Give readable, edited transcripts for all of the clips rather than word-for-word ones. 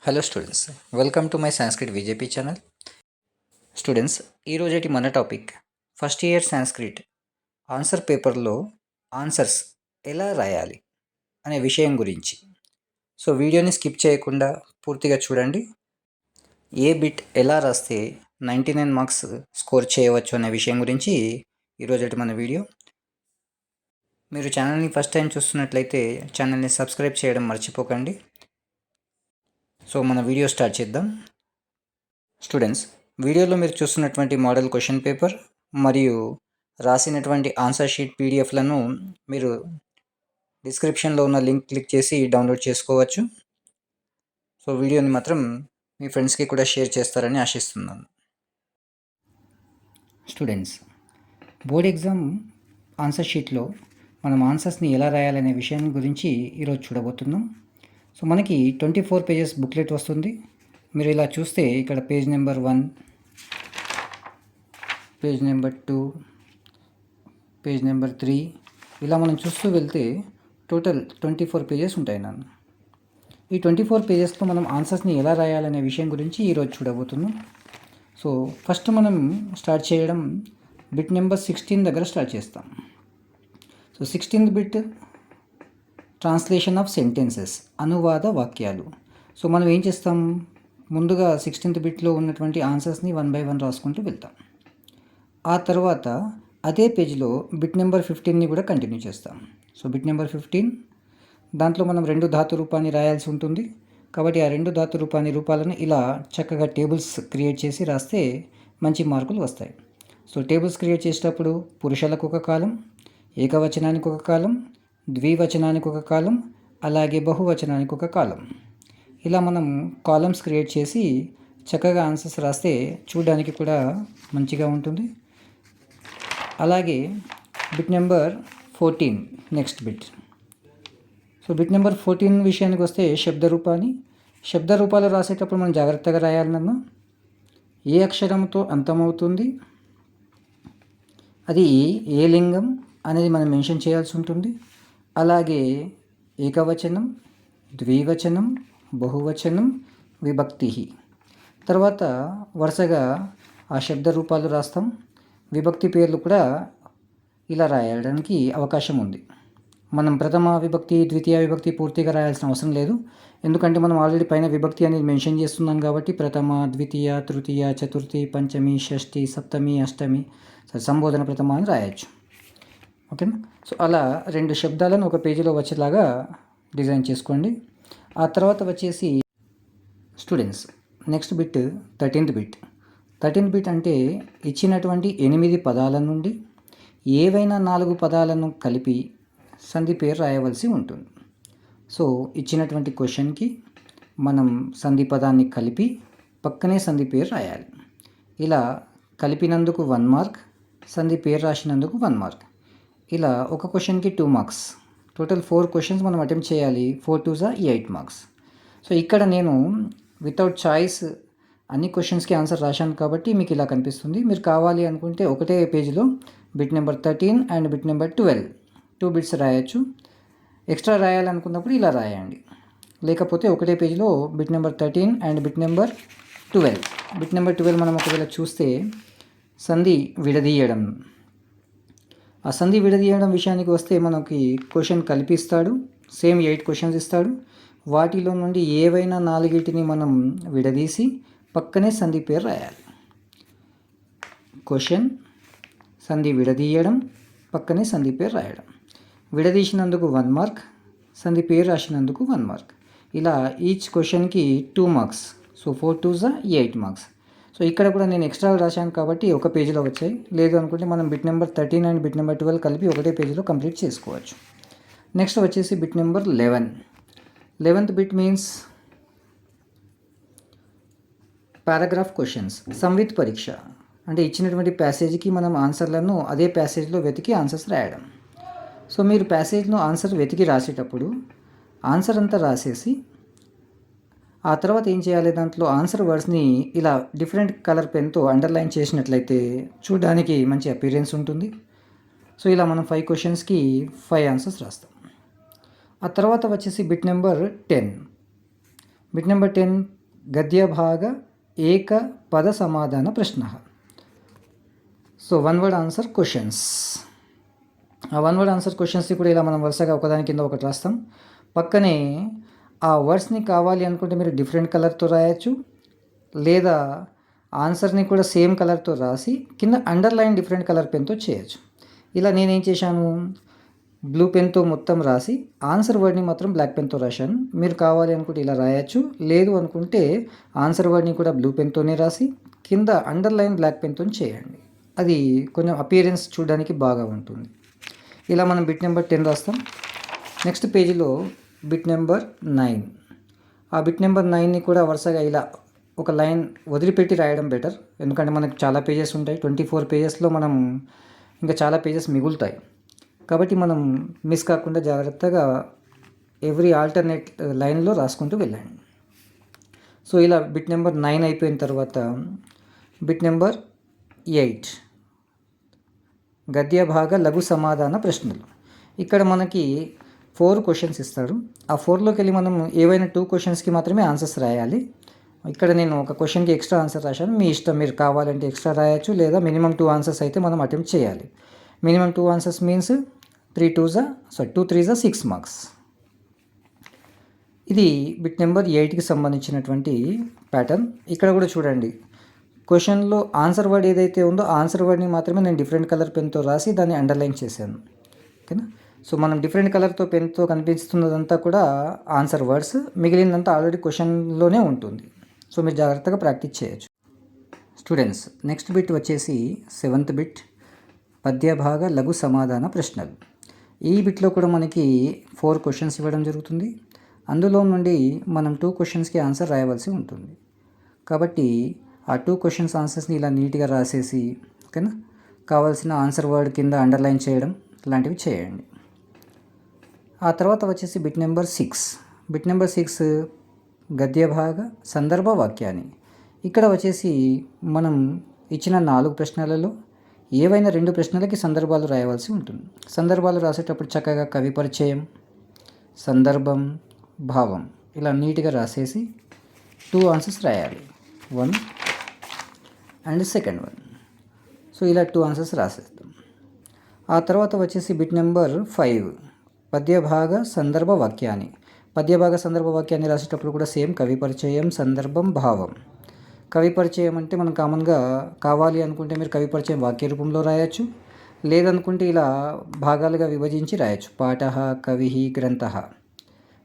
Hello students, welcome to my Sanskrit విజేపీ channel. Students, ఈరోజటి మన topic first year Sanskrit answer పేపర్లో ఆన్సర్స్ ఎలా రాయాలి అనే విషయం గురించి. సో వీడియోని స్కిప్ చేయకుండా పూర్తిగా చూడండి. ఏ బిట్ ఎలా రాస్తే 99 మార్క్స్ స్కోర్ చేయవచ్చు అనే విషయం గురించి ఈరోజటి మన వీడియో. మీరు ఛానల్ని ఫస్ట్ టైం చూస్తున్నట్లయితే ఛానల్ని సబ్స్క్రైబ్ చేయడం మర్చిపోకండి. సో మన వీడియో స్టార్ట్ చేద్దాం. స్టూడెంట్స్, వీడియోలో మీరు చూస్తున్నటువంటి మోడల్ క్వశ్చన్ పేపర్ మరియు రాసినటువంటి ఆన్సర్ షీట్ పీడిఎఫ్లను మీరు డిస్క్రిప్షన్లో ఉన్న లింక్ క్లిక్ చేసి డౌన్లోడ్ చేసుకోవచ్చు. సో వీడియోని మాత్రం మీ ఫ్రెండ్స్కి కూడా షేర్ చేస్తారని ఆశిస్తున్నాను. స్టూడెంట్స్, బోర్డ్ ఎగ్జామ్ ఆన్సర్ షీట్లో మనం ఆన్సర్స్ని ఎలా రాయాలనే విషయం గురించి ఈరోజు చూడబోతున్నాం. సో మనకి 24 పేజెస్ బుక్లెట్ వస్తుంది. మీరు ఇలా చూస్తే ఇక్కడ page number 1, page number 2, page number 3 ఇలా మనం చూస్తూ వెళ్తే టోటల్ 24 పేజెస్ ఉంటాయి నాన్న. ఈ 24 పేజెస్లో మనం ఆన్సర్స్ని ఎలా రాయాలనే విషయం గురించి ఈరోజు చూడబోతున్నాం. సో ఫస్ట్ మనం స్టార్ట్ చేయడం బిట్ నెంబర్ 16 దగ్గర స్టార్ట్ చేస్తాం. So 16th bit translation of sentences, అనువాద వాక్యాలు. సో మనం ఏం చేస్తాం, ముందుగా 16th బిట్లో ఉన్నటువంటి ఆన్సర్స్ని 1 by 1 రాసుకుంటూ వెళ్తాం. ఆ తర్వాత అదే పేజ్లో బిట్ నెంబర్ 15ని కూడా కంటిన్యూ చేస్తాం. సో బిట్ నెంబర్ 15 దాంట్లో మనం 2 ధాతు రూపాన్ని రాయాల్సి ఉంటుంది. కాబట్టి ఆ 2 ధాతు రూపాలను ఇలా చక్కగా టేబుల్స్ క్రియేట్ చేసి రాస్తే మంచి మార్కులు వస్తాయి. సో టేబుల్స్ క్రియేట్ చేసేటప్పుడు పురుషులకు ఒక కాలం, ఏకవచనానికి ఒక కాలం, ద్వివచనానికి ఒక కాలం, అలాగే బహువచనానికి ఒక కాలం, ఇలా మనం కాలమ్స్ క్రియేట్ చేసి చక్కగా ఆన్సర్స్ రాస్తే చూడడానికి కూడా మంచిగా ఉంటుంది. అలాగే bit number 14 next bit. So bit number 14 విషయానికి వస్తే శబ్ద రూపాలు రాసేటప్పుడు మనం జాగ్రత్తగా రాయాలన్నా ఏ అక్షరంతో అంతమవుతుంది, అది ఏ లింగం అనేది మనం మెన్షన్ చేయాల్సి ఉంటుంది. అలాగే ఏకవచనం, ద్వివచనం, బహువచనం, విభక్తి. తర్వాత వరుసగా ఆ శబ్ద రూపాలు రాస్తాం. విభక్తి పేర్లు కూడా ఇలా రాయడానికి అవకాశం ఉంది. మనం ప్రథమ విభక్తి, ద్వితీయ విభక్తి పూర్తిగా రాయాల్సిన అవసరం లేదు. ఎందుకంటే మనం ఆల్రెడీ పైన విభక్తి అనేది మెన్షన్ చేస్తున్నాం కాబట్టి ప్రథమ, ద్వితీయ, తృతీయ, చతుర్థి, పంచమి, షష్ఠి, సప్తమి, అష్టమి, సంబోధన ప్రథమ అని రాయొచ్చు. ఓకేనా. సో అలా 2 శబ్దాలను ఒక పేజీలో వచ్చేలాగా డిజైన్ చేసుకోండి. ఆ తర్వాత వచ్చేసి students next bit 13th bit. 13th bit అంటే ఇచ్చినటువంటి 8 పదాల నుండి ఏవైనా 4 పదాలను కలిపి సంధి పేరు రాయవలసి ఉంటుంది. సో ఇచ్చినటువంటి క్వశ్చన్కి మనం సంధి పదాన్ని కలిపి పక్కనే సంధి పేరు రాయాలి. ఇలా కలిపినందుకు 1 మార్క్, సంధి పేరు రాసినందుకు 1 మార్క్. ఇలా ఒక క్వశ్చన్కి 2 మార్క్స్. టోటల్ 4 క్వశ్చన్స్ మనం అటెంప్ట్ చేయాలి. 4 2s 8 మార్క్స్. సో ఇక్కడ నేను వితౌట్ చాయిస్ అన్ని క్వశ్చన్స్కి ఆన్సర్ రాశాను కాబట్టి మీకు ఇలా కనిపిస్తుంది. మీరు కావాలి అనుకుంటే ఒకటే పేజీలో bit number 13 and bit number 12 2 bits రాయొచ్చు. ఎక్స్ట్రా రాయాలనుకున్నప్పుడు ఇలా రాయండి. లేకపోతే ఒకటే పేజీలో bit number 13 and bit number 12. Bit number 12 మనం ఒకవేళ చూస్తే సంధి విడదీయడం. ఆ సంధి విడదీయడం విషయానికి వస్తే మనకి క్వశ్చన్ కల్పిస్తాడు. సేమ్ 8 క్వశ్చన్స్ ఇస్తాడు. వాటిలో నుండి ఏవైనా 4ని మనం విడదీసి పక్కనే సంధి పేరు రాయాలి. క్వశ్చన్, సంధి విడదీయడం, పక్కనే సంధి పేరు రాయడం. విడదీసినందుకు 1 మార్క్, సంధి పేరు రాసినందుకు 1 మార్క్. ఇలా ఈచ్ క్వశ్చన్కి 2 marks. So 4 2s 8 marks. So ఇక్కడ కూడా నేను ఎక్స్ట్రా రాశాను కాబట్టి ఒక పేజీలో వచ్చాయి. లేదు అనుకుంటే మనం bit number 13 and bit number 12 కలిపి ఒకటే పేజీలో కంప్లీట్ చేసుకోవచ్చు. నెక్స్ట్ వచ్చేసి bit number 11. 11th bit means paragraph questions, సంవిత్ పరీక్ష. అంటే ఇచ్చినటువంటి ప్యాసేజ్కి మనం ఆన్సర్లను అదే ప్యాసేజ్లో వెతికి ఆన్సర్స్ రాయడం. సో మీరు ప్యాసేజ్ను ఆన్సర్ వెతికి రాసేటప్పుడు ఆన్సర్ అంతా రాసేసి ఆ తర్వాత ఏం చేయాలి, దాంట్లో ఆన్సర్ వర్డ్స్ని ఇలా డిఫరెంట్ కలర్ పెన్తో అండర్లైన్ చేసినట్లయితే చూడడానికి మంచి అపీరెన్స్ ఉంటుంది. సో ఇలా మనం 5 క్వశ్చన్స్కి 5 ఆన్సర్స్ రాస్తాం. ఆ తర్వాత వచ్చేసి బిట్ నెంబర్ 10. బిట్ నెంబర్ 10 గద్యభాగ ఏక పద సమాధాన ప్రశ్న. So one word answer questions. ఆ వన్ వర్డ్ ఆన్సర్ క్వశ్చన్స్ని కూడా ఇలా మనం వరుసగా ఒకదాని కింద ఒకటి రాస్తాం. పక్కనే ఆ వర్డ్స్ని కావాలి అనుకుంటే మీరు డిఫరెంట్ కలర్తో రాయొచ్చు, లేదా ఆన్సర్ని కూడా సేమ్ కలర్తో రాసి కింద అండర్లైన్ డిఫరెంట్ కలర్ పెన్తో చేయొచ్చు. ఇలా నేనేం చేశాను, బ్లూ పెన్తో మొత్తం రాసి ఆన్సర్ వర్డ్ని మాత్రం బ్లాక్ పెన్తో రాశాను. మీరు కావాలి అనుకుంటే ఇలా రాయొచ్చు, లేదు అనుకుంటే ఆన్సర్ వర్డ్ని కూడా బ్లూ పెన్తోనే రాసి కింద అండర్లైన్ బ్లాక్ పెన్తో చేయండి. అది కొంచెం అపియరెన్స్ చూడడానికి బాగా ఉంటుంది. ఇలా మనం బిట్ నెంబర్ 10 రాస్తాం. నెక్స్ట్ పేజీలో బిట్ నెంబర్ 9. ఆ బిట్ నెంబర్ 9ని కూడా వరుసగా ఇలా ఒక లైన్ వదిలిపెట్టి రాయడం బెటర్, ఎందుకంటే మనకు చాలా పేజెస్ ఉంటాయి. 24 పేజెస్లో మనం ఇంకా చాలా పేజెస్ మిగులుతాయి. కాబట్టి మనం మిస్ కాకుండా జాగ్రత్తగా ఎవ్రీ ఆల్టర్నేట్ లైన్లో రాసుకుంటూ వెళ్ళండి. సో ఇలా బిట్ నెంబర్ 9 అయిపోయిన తర్వాత బిట్ నెంబర్ 8 గద్య భాగ లఘు సమాధాన ప్రశ్నలు. ఇక్కడ మనకి 4 క్వశ్చన్స్ ఇస్తాడు. ఆ 4లోకి వెళ్ళి మనం ఏవైనా 2 క్వశ్చన్స్కి మాత్రమే ఆన్సర్స్ రాయాలి. ఇక్కడ నేను ఒక క్వశ్చన్కి ఎక్స్ట్రా ఆన్సర్ రాశాను, మీ ఇష్టం, మీరు కావాలంటే ఎక్స్ట్రా రాయొచ్చు, లేదా మినిమం 2 ఆన్సర్స్ అయితే మనం అటెంప్ట్ చేయాలి. Minimum 2 answers means 2 3 6 marks. ఇది బిట్ నెంబర్ 8కి సంబంధించినటువంటి ప్యాటర్న్. ఇక్కడ కూడా చూడండి, క్వశ్చన్లో ఆన్సర్ వర్డ్ ఏదైతే ఉందో ఆన్సర్ వర్డ్ని మాత్రమే నేను డిఫరెంట్ కలర్ పెన్తో రాసి దాన్ని అండర్లైన్ చేశాను. ఓకేనా? సో మనం డిఫరెంట్ కలర్తో పెన్తో కనిపిస్తున్నదంతా కూడా ఆన్సర్ వర్డ్స్, మిగిలినంతా ఆల్రెడీ క్వశ్చన్లోనే ఉంటుంది. సో మీరు జాగ్రత్తగా ప్రాక్టీస్ చేయొచ్చు. స్టూడెంట్స్, నెక్స్ట్ బిట్ వచ్చేసి 7th బిట్ పద్యభాగ లఘు సమాధాన ప్రశ్నలు. ఈ బిట్లో కూడా మనకి 4 క్వశ్చన్స్ ఇవ్వడం జరుగుతుంది. అందులో నుండి మనం 2 క్వశ్చన్స్కి ఆన్సర్ రాయవలసి ఉంటుంది. కాబట్టి ఆ 2 క్వశ్చన్స్ ఆన్సర్స్ని ఇలా నీట్గా రాసేసి, ఓకేనా, కావాల్సిన ఆన్సర్ వర్డ్ కింద అండర్లైన్ చేయడం లాంటివి చేయండి. ఆ తర్వాత వచ్చేసి బిట్ నెంబర్ 6. బిట్ నెంబర్ 6 గద్యభాగ సందర్భ వాక్యాన్ని. ఇక్కడ వచ్చేసి మనం ఇచ్చిన 4 ప్రశ్నలలో ఏవైనా 2 ప్రశ్నలకి సందర్భాలు రాయవలసి ఉంటుంది. సందర్భాలు రాసేటప్పుడు చక్కగా కవి పరిచయం, సందర్భం, భావం ఇలా నీట్గా రాసేసి 2 ఆన్సర్స్ రాయాలి, 1 అండ్ సెకండ్ 1. సో ఇలా 2 ఆన్సర్స్ రాసేస్తాం. ఆ తర్వాత వచ్చేసి బిట్ నెంబర్ 5 పద్యభాగ సందర్భ వాక్యాన్ని. పద్యభాగ సందర్భ వాక్యాన్ని రాసేటప్పుడు కూడా సేమ్ కవి పరిచయం, సందర్భం, భావం. కవి పరిచయం అంటే మనం కామన్గా కావాలి అనుకుంటే మీరు కవి పరిచయం వాక్య రూపంలో రాయొచ్చు, లేదనుకుంటే ఇలా భాగాలుగా విభజించి రాయొచ్చు. పాఠః కవిః గ్రంథః.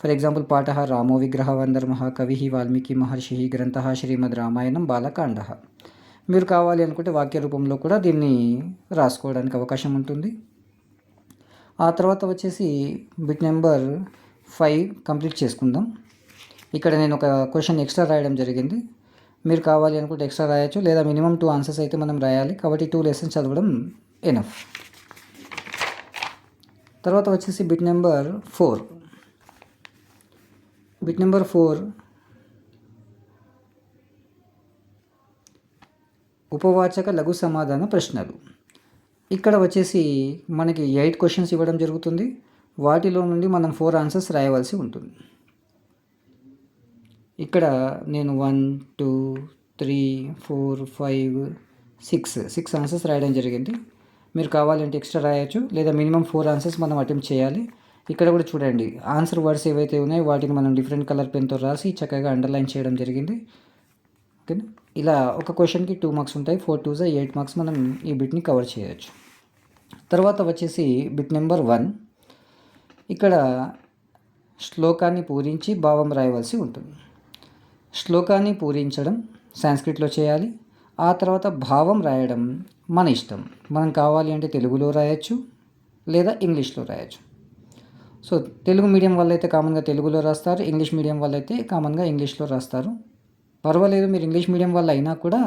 ఫర్ ఎగ్జాంపుల్ పాఠః రామో విగ్రహవందర్మః, కవిః వాల్మీకి మహర్షిః, గ్రంథః శ్రీమద్ రామాయణం బాలకాండః. మీరు కావాలి అనుకుంటే వాక్య రూపంలో కూడా దీన్ని రాసుకోవడానికి అవకాశం ఉంటుంది. ఆ తర్వాత వచ్చేసి బిట్ నెంబర్ 5 కంప్లీట్ చేసుకుందాం. ఇక్కడ నేను ఒక క్వశ్చన్ ఎక్స్ట్రా రాయడం జరిగింది. మీరు కావాలి అనుకుంటే ఎక్స్ట్రా రాయొచ్చు, లేదా మినిమం 2 ఆన్సర్స్ అయితే మనం రాయాలి. కాబట్టి 2 లెసన్స్ చదవడం ఎనఫ్. తర్వాత వచ్చేసి బిట్ నెంబర్ 4. బిట్ నెంబర్ 4 ఉపవాచక లఘు సమాధాన ప్రశ్నలు. ఇక్కడ వచ్చేసి మనకి 8 క్వశ్చన్స్ ఇవ్వడం జరుగుతుంది. వాటిలో నుండి మనం 4 ఆన్సర్స్ రాయవలసి ఉంటుంది. ఇక్కడ నేను 1 2 3 4 5 6 ఆన్సర్స్ రాయడం జరిగింది. మీరు కావాలంటే ఎక్స్ట్రా రాయొచ్చు, లేదా మినిమం 4 ఆన్సర్స్ మనం అటెంప్ట్ చేయాలి. ఇక్కడ కూడా చూడండి, ఆన్సర్ వర్డ్స్ ఏవైతే ఉన్నాయో వాటిని మనం డిఫరెంట్ కలర్ పెన్తో రాసి చక్కగా అండర్లైన్ చేయడం జరిగింది. ఓకేనా? ఇలా ఒక క్వశ్చన్కి 2 మార్క్స్ ఉంటాయి. 4 2 8 మార్క్స్ మనం ఈ బిట్ని కవర్ చేయొచ్చు. తర్వాత వచ్చేసి బిట్ నెంబర్ 1. ఇక్కడ శ్లోకాన్ని పూరించి భావం రాయవలసి ఉంటుంది. శ్లోకాన్ని పూరించడం సాంస్క్రిట్లో చేయాలి. ఆ తర్వాత భావం రాయడం మన ఇష్టం. మనం కావాలి అంటే తెలుగులో రాయొచ్చు, లేదా ఇంగ్లీష్లో రాయొచ్చు. సో తెలుగు మీడియం వాళ్ళైతే కామన్గా తెలుగులో రాస్తారు, ఇంగ్లీష్ మీడియం వాళ్ళైతే కామన్గా ఇంగ్లీష్లో రాస్తారు. పర్వాలేదు, మీరు ఇంగ్లీష్ మీడియం వాళ్ళు అయినా కూడా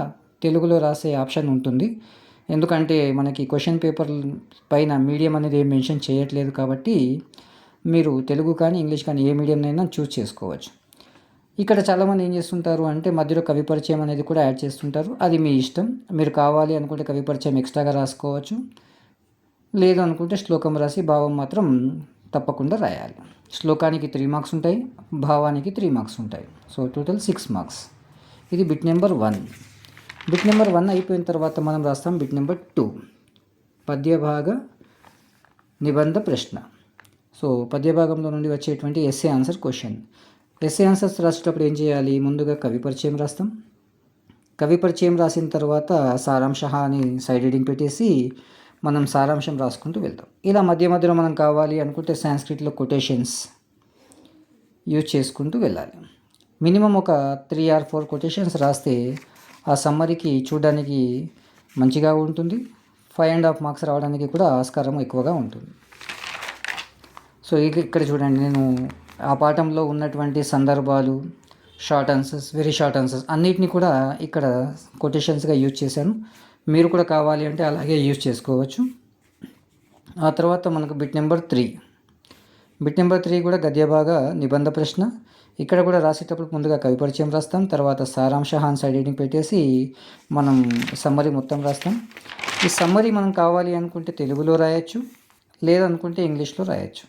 తెలుగులో రాసే ఆప్షన్ ఉంటుంది. ఎందుకంటే మనకి క్వశ్చన్ పేపర్ పైన మీడియం అనేది ఏం మెన్షన్ చేయట్లేదు. కాబట్టి మీరు తెలుగు కానీ ఇంగ్లీష్ కానీ ఏ మీడియంనైనా చూస్ చేసుకోవచ్చు. ఇక్కడ చాలామంది ఏం చేస్తుంటారు అంటే మధ్యలో కవి పరిచయం అనేది కూడా యాడ్ చేస్తుంటారు. అది మీ ఇష్టం. మీరు కావాలి అనుకుంటే కవి పరిచయం ఎక్స్ట్రాగా రాసుకోవచ్చు, లేదు అనుకుంటే శ్లోకం రాసి భావం మాత్రం తప్పకుండా రాయాలి. శ్లోకానికి 3 మార్క్స్ ఉంటాయి, భావానికి 3 మార్క్స్ ఉంటాయి. So total 6 marks. ఇది బిట్ నెంబర్ 1. బిట్ నెంబర్ 1 అయిపోయిన తర్వాత మనం రాస్తాం బిట్ నెంబర్ 2, పద్యభాగ నిబంధ ప్రశ్న. సో పద్యభాగంలో నుండి వచ్చేటువంటి SA answer question. SA answers రాసేటప్పుడు ఏం చేయాలి? ముందుగా కవి పరిచయం రాస్తాం. కవి పరిచయం రాసిన తర్వాత సారాంశ అని సైడ్ హెడింగ్ పెట్టేసి మనం సారాంశం రాసుకుంటూ వెళ్తాం. ఇలా మధ్య మధ్యలో మనం కావాలి అనుకుంటే సాంస్క్రిట్లో కొటేషన్స్ యూజ్ చేసుకుంటూ వెళ్ళాలి. మినిమం ఒక 3 or 4 కొటేషన్స్ రాస్తే ఆ సమ్మరీకి చూడడానికి మంచిగా ఉంటుంది. 5.5 మార్క్స్ రావడానికి కూడా ఆస్కారం ఎక్కువగా ఉంటుంది. సో ఇక్కడ చూడండి, నేను ఆ పాఠంలో ఉన్నటువంటి సందర్భాలు, short answers, very short answers అన్నిటిని కూడా ఇక్కడ కొటేషన్స్గా యూజ్ చేశాను. మీరు కూడా కావాలి అంటే అలాగే యూజ్ చేసుకోవచ్చు. ఆ తర్వాత మనకు బిట్ నెంబర్ 3. బిట్ నెంబర్ 3 కూడా గద్యభాగ నిబంధ ప్రశ్న. ఇక్కడ కూడా రాసేటప్పుడు ముందుగా కవి పరిచయం రాస్తాం, తర్వాత సారాంశ ఆన్ సైడ్ హెడింగ్ పెట్టేసి మనం సమ్మరీ మొత్తం రాస్తాం. ఈ సమ్మరీ మనం కావాలి అనుకుంటే తెలుగులో రాయొచ్చు, లేదనుకుంటే ఇంగ్లీష్లో రాయొచ్చు.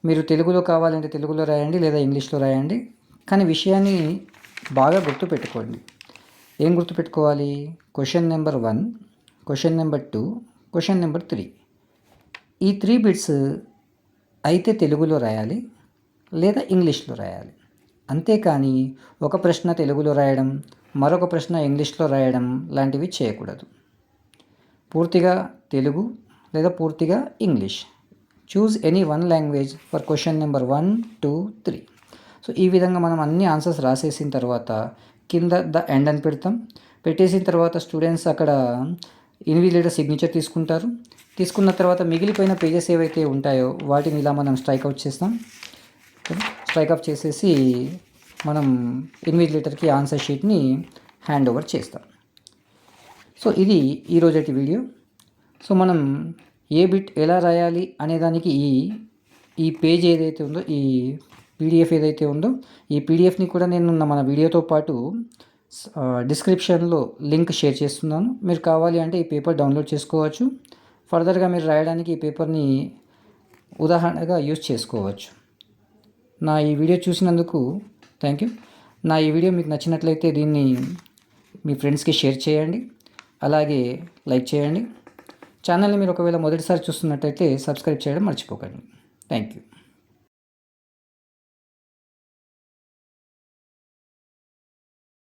మీరు తెలుగులో కావాలంటే తెలుగులో రాయండి, లేదా ఇంగ్లీష్లో రాయండి. కానీ విషయాన్ని బాగా గుర్తుపెట్టుకోండి. ఏం గుర్తుపెట్టుకోవాలి? Question number 1, question number 2, question number 3. ఈ 3 బిట్స్ అయితే తెలుగులో రాయాలి, లేదా ఇంగ్లీష్లో రాయాలి. అంతేకాని ఒక ప్రశ్న తెలుగులో రాయడం, మరొక ప్రశ్న ఇంగ్లీష్లో రాయడం లాంటివి చేయకూడదు. పూర్తిగా తెలుగు లేదా పూర్తిగా English. Choose any one language for question number 1, 2, 3. So ఈ విధంగా మనం అన్ని ఆన్సర్స్ రాసేసిన తర్వాత కింద ద ఎండ్ అని పెట్టేసిన తర్వాత స్టూడెంట్స్ అక్కడ ఇన్విజిలేటర్ సిగ్నేచర్ తీసుకుంటారు. తీసుకున్న తర్వాత మిగిలిపోయిన పేజెస్ ఏవైతే ఉంటాయో వాటిని ఇలా మనం స్ట్రైక్అవుట్ చేస్తాం. స్ట్రైక్అవుట్ చేసేసి మనం ఇన్విజిలేటర్కి ఆన్సర్ షీట్ని హ్యాండ్ ఓవర్ చేస్తాం. సో ఇది ఈరోజటి వీడియో. సో మనం ఏ బిట్ ఎలా రాయాలి అనేదానికి ఈ పేజ్ ఏదైతే ఉందో, ఈ పీడిఎఫ్ ఏదైతే ఉందో, ఈ పీడిఎఫ్ని కూడా నేను మన వీడియోతో పాటు డిస్క్రిప్షన్లో లింక్ షేర్ చేస్తున్నాను. మీరు కావాలి అంటే ఈ పేపర్ డౌన్లోడ్ చేసుకోవచ్చు. ఫర్దర్గా మీరు రాయడానికి ఈ పేపర్ని ఉదాహరణగా యూజ్ చేసుకోవచ్చు. నా ఈ వీడియో చూసినందుకు థ్యాంక్ యూ. నా ఈ వీడియో మీకు నచ్చినట్లయితే దీన్ని మీ ఫ్రెండ్స్కి షేర్ చేయండి, అలాగే లైక్ చేయండి. ఛానల్ని మీరు ఒకవేళ మొదటిసారి చూస్తున్నట్టయితే సబ్స్క్రైబ్ చేయడం మర్చిపోకండి. Thank you.